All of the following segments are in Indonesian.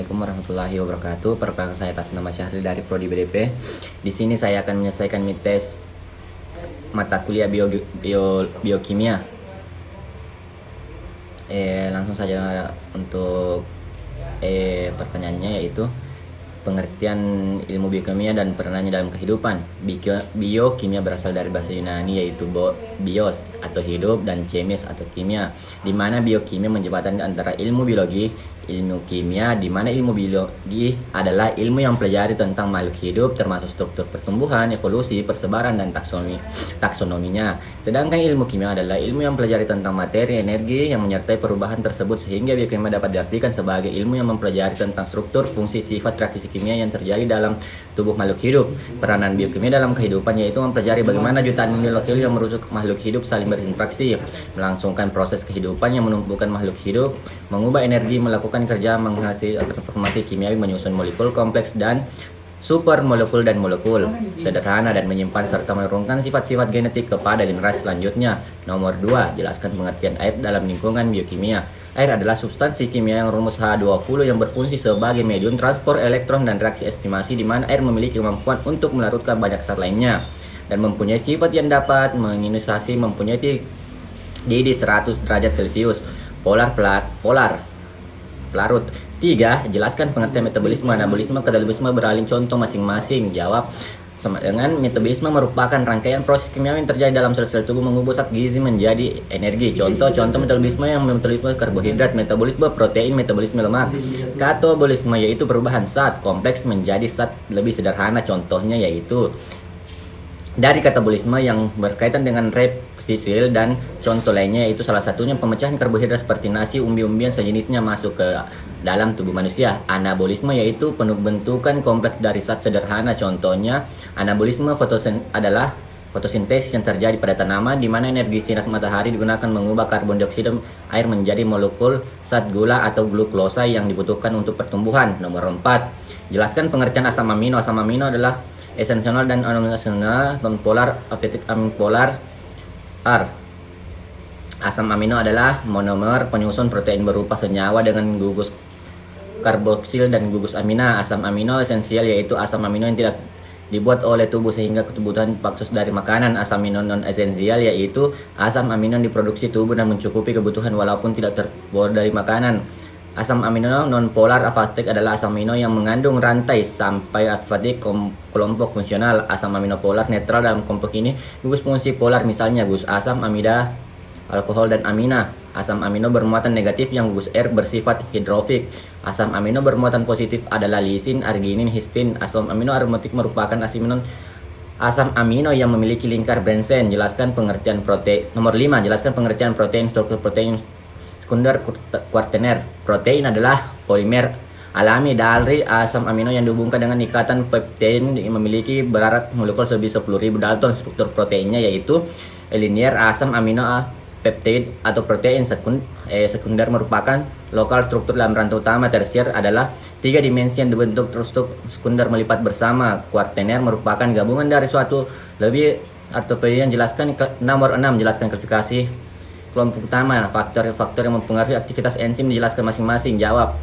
Assalamualaikum warahmatullahi wabarakatuh. Perkenalkan, saya atas nama Syahril dari Prodi BDP. Di sini saya akan menyelesaikan mid tes mata kuliah biokimia. Langsung saja untuk pertanyaannya, yaitu pengertian ilmu biokimia dan peranannya dalam kehidupan. Biokimia berasal dari bahasa Yunani, yaitu bios atau hidup dan chemis atau kimia, di mana biokimia menjembatani antara ilmu biologi, ilmu kimia, di mana ilmu biologi adalah ilmu yang mempelajari tentang makhluk hidup termasuk struktur pertumbuhan, evolusi, persebaran, dan taksonominya. Sedangkan ilmu kimia adalah ilmu yang mempelajari tentang materi, energi yang menyertai perubahan tersebut, sehingga biokimia dapat diartikan sebagai ilmu yang mempelajari tentang struktur, fungsi, sifat, reaksi kimia yang terjadi dalam tubuh makhluk hidup. Peranan biokimia dalam kehidupan yaitu mempelajari bagaimana jutaan molekul yang merusak makhluk hidup saling berinteraksi, melangsungkan proses kehidupan yang menumbuhkan makhluk hidup, mengubah energi, melakukan kerja menghadapi transformasi kimiawi, menyusun molekul kompleks dan super molekul dan molekul sederhana, dan menyimpan serta menurunkan sifat-sifat genetik kepada generasi selanjutnya. Nomor 2, jelaskan pengertian air dalam lingkungan biokimia. Air adalah substansi kimia yang rumus H20 yang berfungsi sebagai medium transport elektron dan reaksi estimasi, di mana air memiliki kemampuan untuk melarutkan banyak zat lainnya dan mempunyai sifat yang dapat mengioninisasi, mempunyai didih 100 derajat Celcius, polar, pelarut. 3. Jelaskan pengertian metabolisme, anabolisme, katabolisme beralih contoh masing-masing. Jawab sama dengan metabolisme merupakan rangkaian proses kimia yang terjadi dalam sel-sel tubuh mengubah zat gizi menjadi energi. Contoh metabolisme yang metabolisme karbohidrat, metabolisme protein, metabolisme lemak. Katabolisme yaitu perubahan zat kompleks menjadi zat lebih sederhana. Contohnya yaitu dari katabolisme yang berkaitan dengan reversisil, dan contoh lainnya yaitu salah satunya pemecahan karbohidrat seperti nasi, umbi-umbian sejenisnya masuk ke dalam tubuh manusia. Anabolisme yaitu pembentukan kompleks dari zat sederhana. Contohnya anabolisme adalah fotosintesis yang terjadi pada tanaman, di mana energi sinar matahari digunakan mengubah karbon dioksida air menjadi molekul zat gula atau glukosa yang dibutuhkan untuk pertumbuhan. Nomor 4, jelaskan pengertian asam amino. Asam amino adalah esensial dan non-esensial, non-polar, apatic, aminopolar. Asam amino adalah monomer penyusun protein berupa senyawa dengan gugus karboksil dan gugus amina. Asam amino esensial yaitu asam amino yang tidak dibuat oleh tubuh sehingga kebutuhan khusus dari makanan. Asam amino non esensial yaitu asam amino yang diproduksi tubuh dan mencukupi kebutuhan walaupun tidak terbuat dari makanan. Asam amino non-polar afatik adalah asam amino yang mengandung rantai sampai afatik kelompok fungsional. Asam amino polar netral dalam kelompok ini gugus fungsi polar, misalnya gugus asam, amida, alkohol, dan amina. Asam amino bermuatan negatif yang gugus R bersifat hidrofik. Asam amino bermuatan positif adalah lisin, arginin, histin. Asam amino aromatik merupakan asam amino yang memiliki lingkar benzen. Jelaskan pengertian protein. Nomor 5, jelaskan pengertian protein, struktur protein sekunder, kuartener. Protein adalah polimer alami dari asam amino yang dihubungkan dengan ikatan peptidin yang memiliki berat molekul lebih 10.000 Dalton. Struktur proteinnya yaitu linear. Asam amino peptid atau protein sekunder merupakan lokal struktur dalam rantai utama. Tersier adalah 3 dimensi yang dibentuk struktur sekunder melipat bersama. Kuartener merupakan gabungan dari suatu lebih artopedi yang jelaskan. Nomor 6, jelaskan klasifikasi kelompok utama. Faktor-faktor yang mempengaruhi aktivitas enzim dijelaskan masing-masing. Jawab.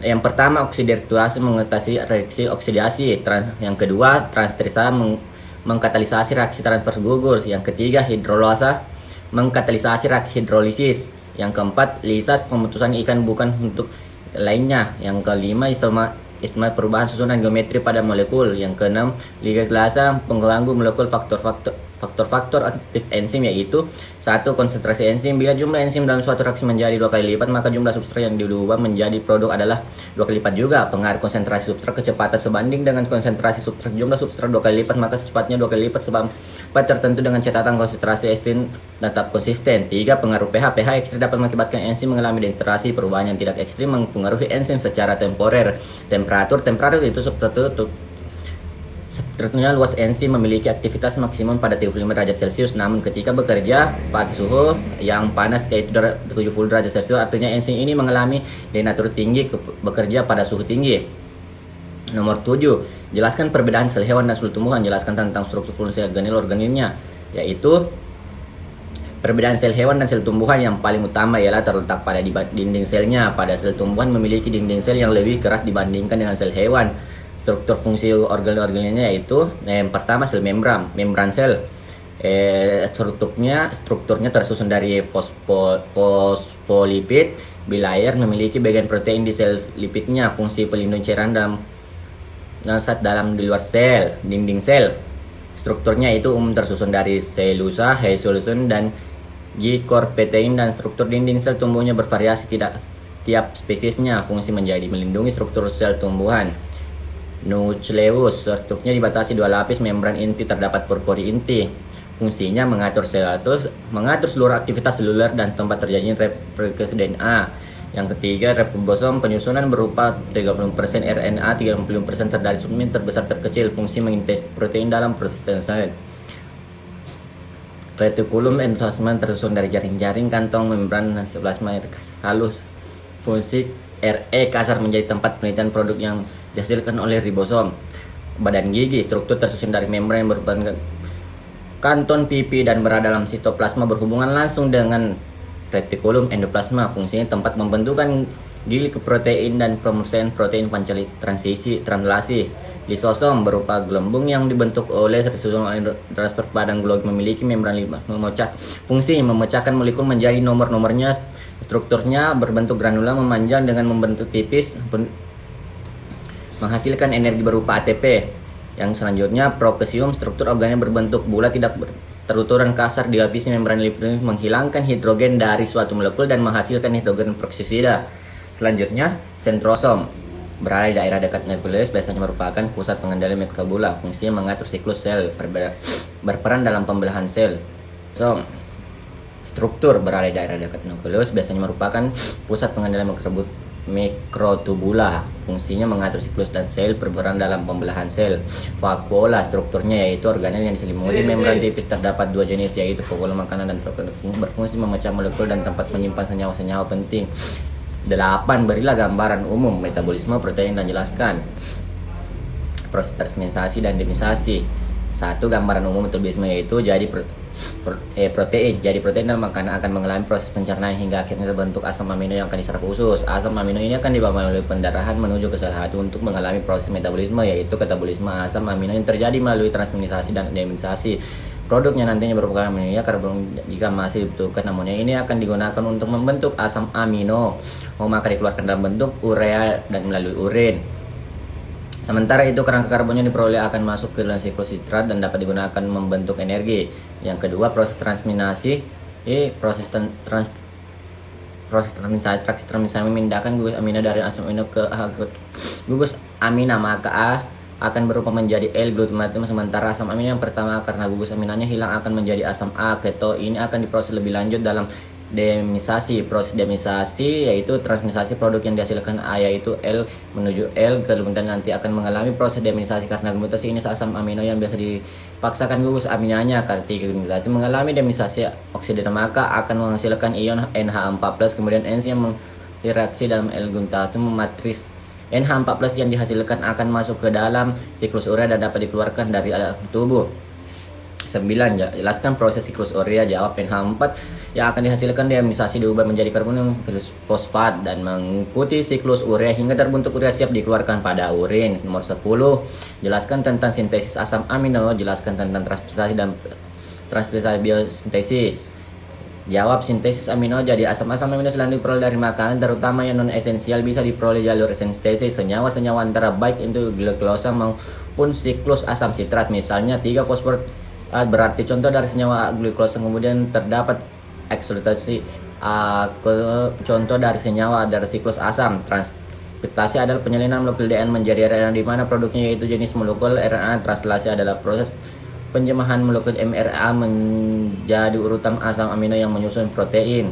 Yang pertama, oksidasi mengatasi reaksi oksidasi. Yang kedua, transferasa mengkatalisasi reaksi transfer gugur. Yang ketiga, hidrolasa mengkatalisasi reaksi hidrolisis. Yang keempat, lisas pemutusan ikan bukan untuk lainnya. Yang kelima, istimewa perubahan susunan geometri pada molekul. Yang keenam, ligase pengganggu molekul. Faktor-faktor aktif enzim yaitu 1. Konsentrasi enzim. Bila jumlah enzim dalam suatu reaksi menjadi 2 kali lipat, maka jumlah substrat yang diubah menjadi produk adalah 2 kali lipat juga. Pengaruh konsentrasi substrat kecepatan sebanding dengan konsentrasi substrat. Jumlah substrat 2 kali lipat, maka secepatnya 2 kali lipat sebab tertentu dengan catatan konsentrasi ekstrim tetap konsisten. 3. Pengaruh pH. pH ekstrim dapat mengakibatkan enzim mengalami dehidrasi. Perubahan yang tidak ekstrim mempengaruhi enzim secara temporer. Temperatur itu sebetulnya luas enzim memiliki aktivitas maksimum pada 35 derajat Celcius, namun ketika bekerja pada suhu yang panas yaitu 70 derajat Celcius, artinya enzim ini mengalami denatur tinggi bekerja pada suhu tinggi. Nomor 7, jelaskan perbedaan sel hewan dan sel tumbuhan. Jelaskan tentang struktur fungsi organelnya, yaitu Perbedaan sel hewan dan sel tumbuhan yang paling utama ialah terletak pada dinding selnya. Pada sel tumbuhan memiliki dinding sel yang lebih keras dibandingkan dengan sel hewan. Struktur fungsi organ-organnya yaitu yang pertama sel membran sel. Strukturnya tersusun dari fosfolipid bilayer, memiliki bagian protein di sel lipidnya, fungsi pelindung cairan dalam di luar sel, dinding sel. Strukturnya itu tersusun dari selusa, hexoskeleton dan G-corpetein, dan struktur dinding sel tumbuhnya bervariasi tiap spesiesnya. Fungsi menjadi melindungi struktur sel tumbuhan. Nukleus, strukturnya dibatasi 2 lapis membran inti, terdapat pori inti. Fungsinya mengatur seluruh aktivitas seluler dan tempat terjadinya replikasi DNA. Yang ketiga, ribosom, penyusunan berupa 30% RNA, 30% dari subunit terbesar terkecil. Fungsi mengintegrasi protein dalam proses sel. Retikulum endoplasma tersusun dari jaring-jaring kantong membran plasma halus. Fungsi RE kasar menjadi tempat penelitian produk yang dihasilkan oleh ribosom. Badan gigi, struktur tersusun dari membran yang berupa kanton pipi dan berada dalam sitoplasma, berhubungan langsung dengan retikulum endoplasma. Fungsinya tempat pembentukan gili ke protein dan pemurnian protein transisi translasi. Lisosom berupa gelembung yang dibentuk oleh ribosom transfer padang globin, memiliki membran memecah. Fungsi memecahkan molekul menjadi nomor-nomornya. Strukturnya berbentuk granula memanjang dengan membentuk tipis, menghasilkan energi berupa ATP. Yang selanjutnya prokesium, struktur organnya berbentuk bulat tidak terutur dan kasar, dilapisi membran lipid, menghilangkan hidrogen dari suatu molekul dan menghasilkan hidrogen peroksida. Selanjutnya sentrosom, berada di daerah dekat nukleus, biasanya merupakan pusat pengendali mikrobula. Fungsinya mengatur siklus sel, berperan dalam pembelahan sel. Struktur berada di daerah dekat nukleus, biasanya merupakan pusat pengendali mikrotubula. Fungsinya mengatur siklus dan sel, berperan dalam pembelahan sel. Vakuola, strukturnya yaitu organel yang diselimuti membran tipis. Terdapat 2 jenis, yaitu vakuola makanan dan berfungsi memecah molekul dan tempat menyimpan senyawa-senyawa penting. 8. Berilah gambaran umum metabolisme protein dan jelaskan proses transmisasi dan demisasi. 1. Gambaran umum metabolisme yaitu protein. Jadi protein dalam makanan akan mengalami proses pencernaan hingga akhirnya terbentuk asam amino yang akan diserap usus. Asam amino ini akan dibawa melalui pendarahan menuju ke sel hati untuk mengalami proses metabolisme, yaitu katabolisme asam amino yang terjadi melalui transmisasi dan demisasi. Produknya nantinya berupa amonia, karbon jika masih dibutuhkan. Amonia ini akan digunakan untuk membentuk asam amino, maka dikeluarkan dalam bentuk urea dan melalui urin. Sementara itu kerangka karbonnya diperoleh akan masuk ke dalam siklus sitrat dan dapat digunakan membentuk energi. Yang kedua, proses transminasi. Proses transminasi memindahkan gugus amino dari asam amino ke gugus amina, maka A akan berubah menjadi L-glutamat. Sementara asam amino yang pertama karena gugus aminanya hilang akan menjadi asam A keto. Ini akan diproses lebih lanjut dalam demisasi. Proses demisasi yaitu transmisasi produk yang dihasilkan A yaitu L menuju L, kemudian nanti akan mengalami proses demisasi karena mutasi ini asam amino yang biasa dipaksakan gugus aminanya. Ketika mengalami demisasi oksida maka akan menghasilkan ion NH4+, kemudian enzim reaksi dalam L-glutamat matris NH4+ yang dihasilkan akan masuk ke dalam siklus urea dan dapat dikeluarkan dari alam tubuh. 9. Jelaskan proses siklus urea. Jawab. NH4 yang akan dihasilkan deamisasi diubah menjadi karbon fosfat dan mengikuti siklus urea hingga terbentuk urea siap dikeluarkan pada urin. Nomor 10. Jelaskan tentang sintesis asam amino. Jelaskan tentang transpisasi dan transpisasi biosintesis. Jawab. Sintesis amino. Jadi asam-asam amino selain diperoleh dari makanan, terutama yang non esensial, bisa diperoleh jalur sintesis senyawa-senyawa antara baik itu glukosa maupun siklus asam sitrat. Misalnya 3 fosfor berarti contoh dari senyawa glukosa, kemudian terdapat eksultasi contoh dari senyawa dari siklus asam. Translasi adalah penyalinan molekul DNA menjadi RNA di mana produknya yaitu jenis molekul RNA. Translasi adalah proses penjemahan molekul mRNA menjadi urutan asam amino yang menyusun protein.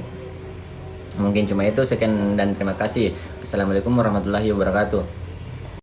Mungkin cuma itu, sekian dan terima kasih. Assalamualaikum warahmatullahi wabarakatuh.